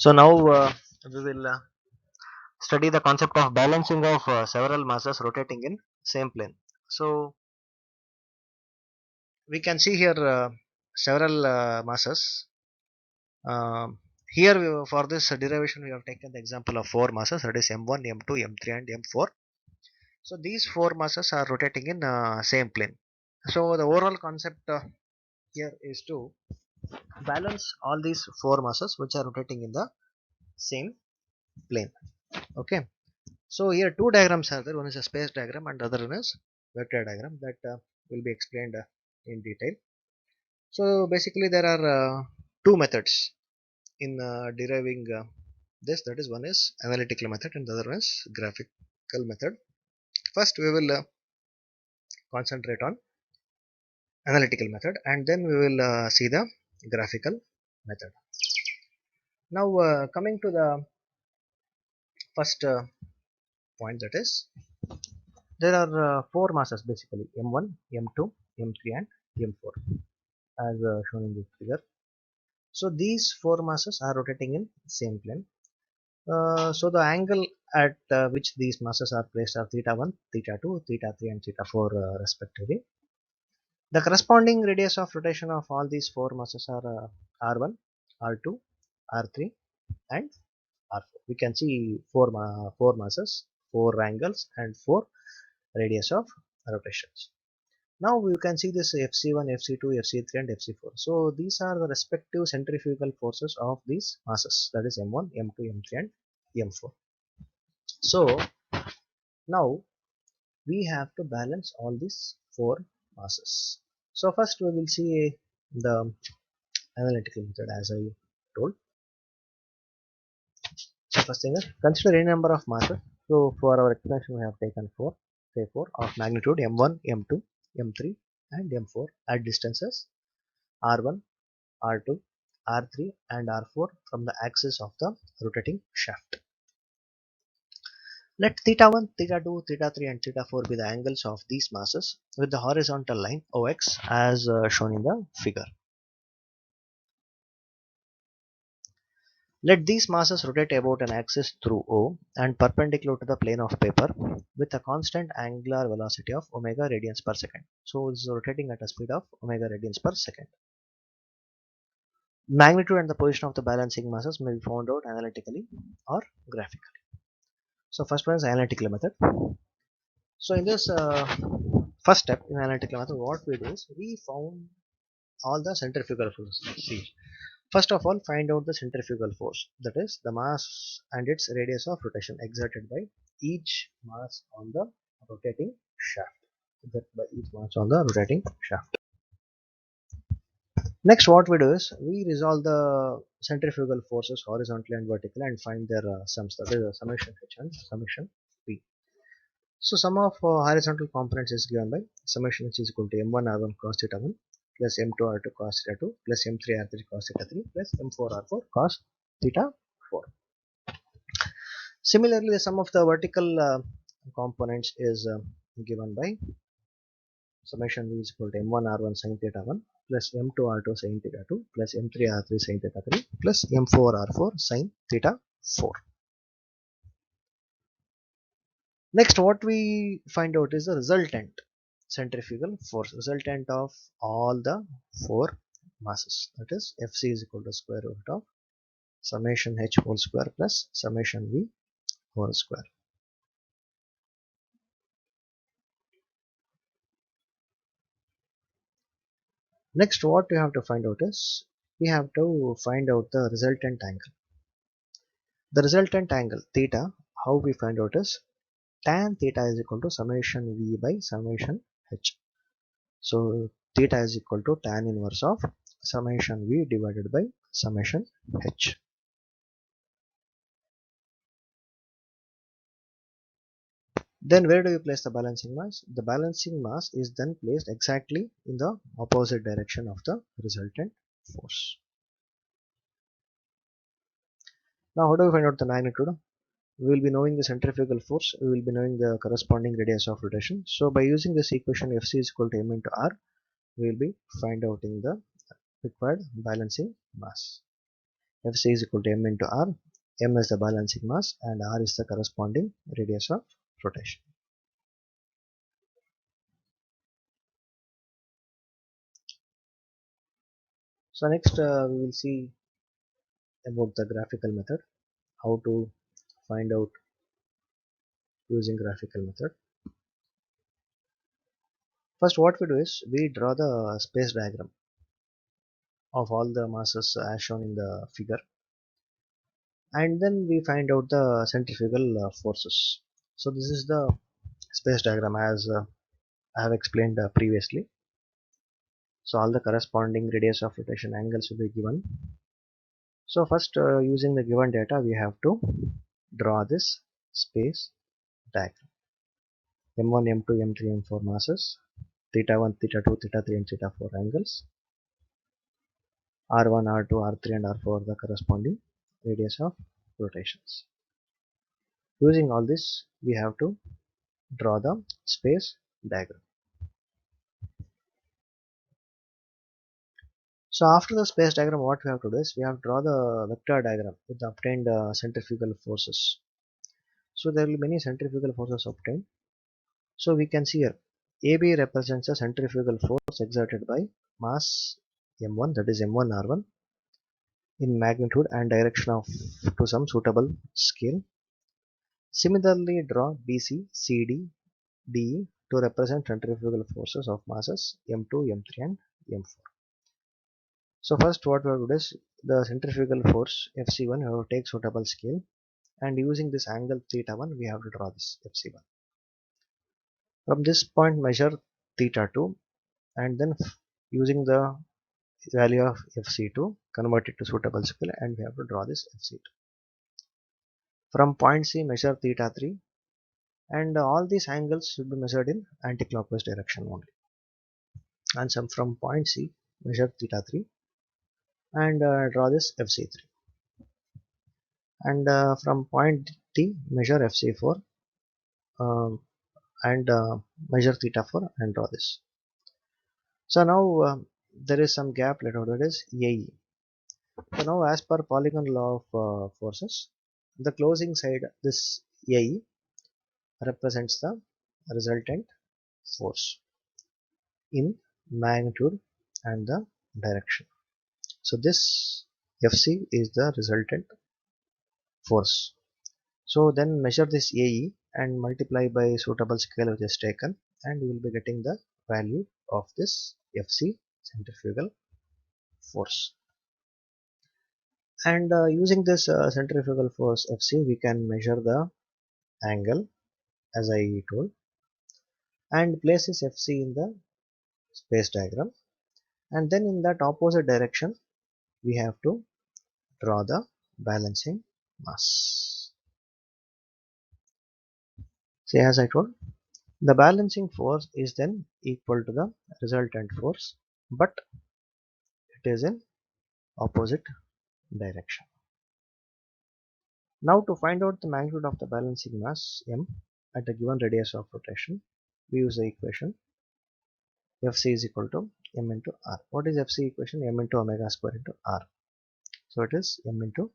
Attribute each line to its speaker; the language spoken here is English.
Speaker 1: So now we will study the concept of balancing of several masses rotating in same plane. So we can see here several masses. Here for this derivation we have taken the example of four masses, that is m1, m2, m3 and m4. So these four masses are rotating in same plane. So the overall concept here is to balance all these four masses which are rotating in the same plane. Okay. So here two diagrams are there. One is a space diagram and the other one is vector diagram that will be explained in detail. So basically there are two methods in deriving this. That is, one is analytical method and the other one is graphical method. First we will concentrate on analytical method and then we will see the graphical method. Now coming to the first point, that is there are four masses basically m1, m2, m3 and m4 as shown in this figure. So these four masses are rotating in same plane. So the angle at which these masses are placed are theta 1, theta 2, theta 3 and theta 4 respectively. The corresponding radius of rotation of all these four masses are r1, r2, r3 and r4. We can see four masses, four angles and four radius of rotations. Now you can see this Fc1, Fc2, Fc3 and Fc4. So these are the respective centrifugal forces of these masses, that is m1, m2, m3 and m4. So now we have to balance all these four masses. So first we will see the analytical method as I told. So first thing is consider any number of masses. So for our explanation we have taken four, say four of magnitude m1, m2, m3 and m4 at distances r1, r2, r3 and r4 from the axis of the rotating shaft. Let theta 1, theta 2, theta 3 and theta 4 be the angles of these masses with the horizontal line OX as shown in the figure. Let these masses rotate about an axis through O and perpendicular to the plane of paper with a constant angular velocity of omega radians per second. So it is rotating at a speed of omega radians per second. Magnitude and the position of the balancing masses may be found out analytically or graphically. So first one is analytical method. So in this first step in analytical method, what we do is we found all the centrifugal forces. See, first of all, find out the centrifugal force, that is the mass and its radius of rotation exerted by each mass on the rotating shaft. Next, what we do is we resolve the centrifugal forces horizontally and vertically and find their sums, that is summation h and summation p. So sum of horizontal components is given by summation h is equal to m1 r1 cos theta 1 plus m2 r2 cos theta 2 plus m3 r3 cos theta 3 plus m4 r4 cos theta 4. Similarly, the sum of the vertical components is given by summation v is equal to m1 r1 sin theta 1 plus m2 r2 sin theta 2 plus m3 r3 sin theta 3 plus m4 r4 sin theta 4. Next, what we find out is the resultant centrifugal force, resultant of all the four masses, that is Fc is equal to square root of summation h whole square plus summation v whole square. Next, what we have to find out is we have to find out the resultant angle. The resultant angle theta, how we find out is tan theta is equal to summation v by summation h. So theta is equal to tan inverse of summation v divided by summation h. Then where do you place the balancing mass? The balancing mass is then placed exactly in the opposite direction of the resultant force. Now how do we find out the magnitude? We will be knowing the centrifugal force, we will be knowing the corresponding radius of rotation. So by using this equation Fc is equal to m into r, we will be find out in the required balancing mass. Fc is equal to m into r, m is the balancing mass and r is the corresponding radius of rotation. So next we will see about the graphical method, how to find out using graphical method. First what we do is we draw the space diagram of all the masses as shown in the figure, and then we find out the centrifugal forces. So this is the space diagram as I have explained previously. So all the corresponding radius of rotation angles will be given. So first using the given data we have to draw this space diagram. M1, M2, M3, M4 masses, theta 1, theta 2, theta 3 and theta 4 angles, R1, R2, R3 and R4 the corresponding radius of rotations. Using all this we have to draw the space diagram. So after the space diagram what we have to do is we have to draw the vector diagram with the obtained centrifugal forces. So there will be many centrifugal forces obtained. So we can see here AB represents a centrifugal force exerted by mass M1, that is M1 R1, in magnitude and direction of to some suitable scale. Similarly draw BC, CD, DE to represent centrifugal forces of masses M2, M3 and M4. So first what we have to do is the centrifugal force Fc1 we have to take suitable scale, and using this angle theta 1 we have to draw this Fc1. From this point measure theta 2 and then using the value of Fc2 convert it to suitable scale and we have to draw this Fc2. From point C measure theta 3, and all these angles should be measured in anti-clockwise direction only. And some from point C measure theta 3 and draw this Fc3. And from point T measure Fc4 um, and measure theta 4 and draw this. So now there is some gap, let us do this AE. So now as per polygon law of forces, the closing side this AE represents the resultant force in magnitude and the direction. So this Fc is the resultant force. So then measure this AE and multiply by suitable scale which is taken, and you will be getting the value of this Fc centrifugal force. And using this centrifugal force Fc we can measure the angle as I told, and place this Fc in the space diagram, and then in that opposite direction we have to draw the balancing mass. See, as I told, the balancing force is then equal to the resultant force, but it is in opposite direction. Now to find out the magnitude of the balancing mass m at a given radius of rotation, we use the equation Fc is equal to m into r. What is Fc equation? M into omega square into r. So it is m into